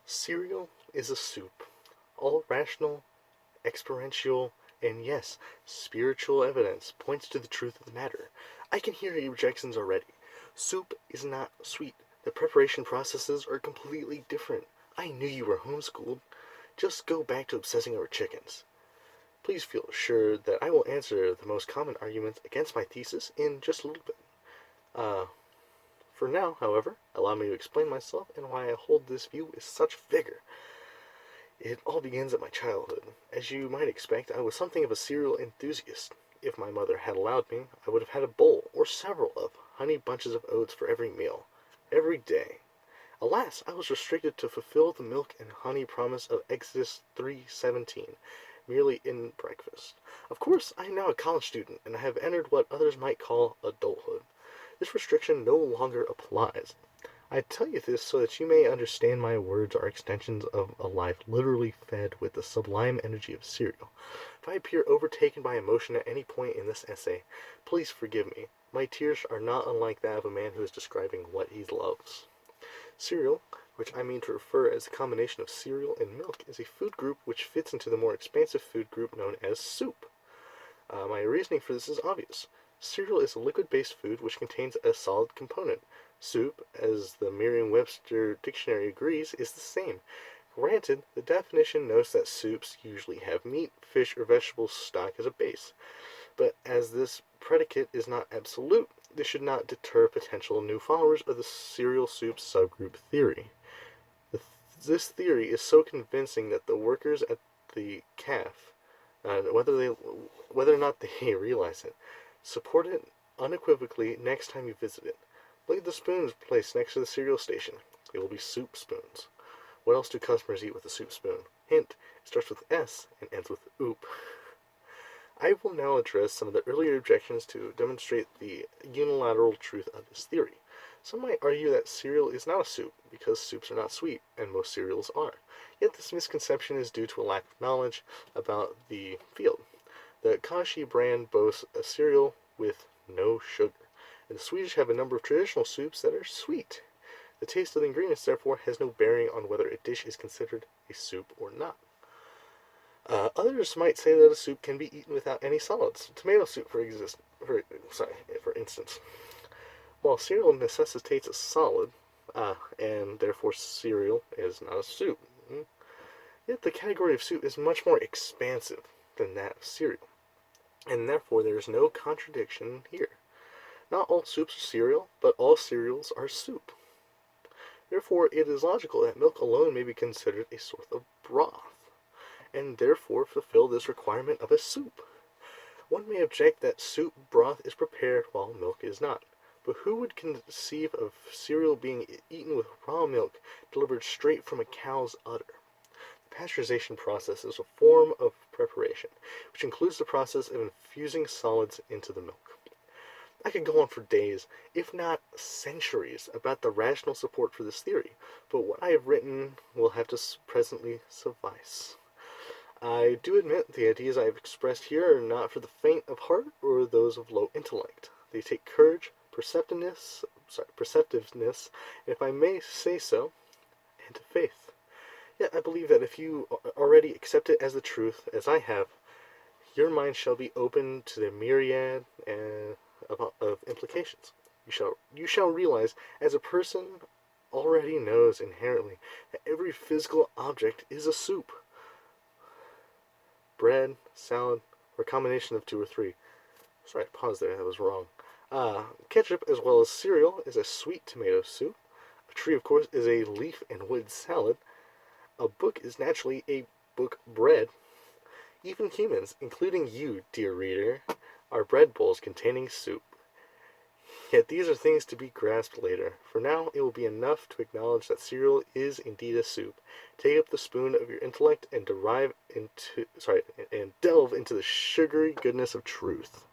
Cereal is a soup. All rational, experiential, and yes, spiritual evidence points to the truth of the matter. I can hear your objections already. Soup is not sweet. The preparation processes are completely different. I knew you were homeschooled. Just go back to obsessing over chickens. Please feel assured that I will answer the most common arguments against my thesis in just a little bit. Uh, for now, however, allow me to explain myself and why I hold this view with such vigor. It all begins at my childhood. As you might expect, I was something of a cereal enthusiast. If my mother had allowed me, I would have had a bowl, or several of, honey bunches of oats for every meal, every day. Alas, I was restricted to fulfill the milk and honey promise of Exodus 3:17, merely in breakfast. Of course, I am now a college student, and I have entered what others might call adulthood. This restriction no longer applies. I tell you this so that you may understand my words are extensions of a life literally fed with the sublime energy of cereal. If I appear overtaken by emotion at any point in this essay, please forgive me. My tears are not unlike that of a man who is describing what he loves. Cereal, which I mean to refer as a combination of cereal and milk, is a food group which fits into the more expansive food group known as soup. My reasoning for this is obvious. Cereal is a liquid-based food which contains a solid component. Soup, as the Merriam-Webster dictionary agrees, is the same. Granted, the definition notes that soups usually have meat, fish, or vegetable stock as a base. But as this predicate is not absolute, this should not deter potential new followers of the cereal soup subgroup theory. This theory is so convincing that the workers at the calf, whether or not they realize it, support it unequivocally next time you visit it. Look at the spoons placed next to the cereal station. They will be soup spoons. What else do customers eat with a soup spoon? Hint, it starts with S and ends with oop. I will now address some of the earlier objections to demonstrate the unilateral truth of this theory. Some might argue that cereal is not a soup because soups are not sweet, and most cereals are. Yet this misconception is due to a lack of knowledge about the field. The Kashi brand boasts a cereal with no sugar, and the Swedish have a number of traditional soups that are sweet. The taste of the ingredients, therefore, has no bearing on whether a dish is considered a soup or not. Others might say that a soup can be eaten without any solids. Tomato soup, for instance. While cereal necessitates a solid, and therefore cereal is not a soup. Yet the category of soup is much more expansive than that of cereal, and therefore there is no contradiction here. Not all soups are cereal, but all cereals are soup. Therefore, it is logical that milk alone may be considered a sort of broth, and therefore fulfill this requirement of a soup. One may object that soup broth is prepared while milk is not, but who would conceive of cereal being eaten with raw milk delivered straight from a cow's udder? The pasteurization process is a form of preparation, which includes the process of infusing solids into the milk. I could go on for days, if not centuries, about the rational support for this theory, but what I have written will have to presently suffice. I do admit the ideas I have expressed here are not for the faint of heart or those of low intellect. They take courage, perceptiveness, and if I may say so, and faith. Yet I believe that if you already accept it as the truth, as I have, your mind shall be open to the myriad of implications. You shall realize, as a person already knows inherently, that every physical object is a soup. Bread, salad, or a combination of two or three. Sorry, I paused there, that was wrong. Ketchup, as well as cereal, is a sweet tomato soup. A tree, of course, is a leaf and wood salad. A book is naturally a book bread. Even humans, including you, dear reader, are bread bowls containing soup. Yet these are things to be grasped later. For now, it will be enough to acknowledge that cereal is indeed a soup. Take up the spoon of your intellect and delve into the sugary goodness of truth.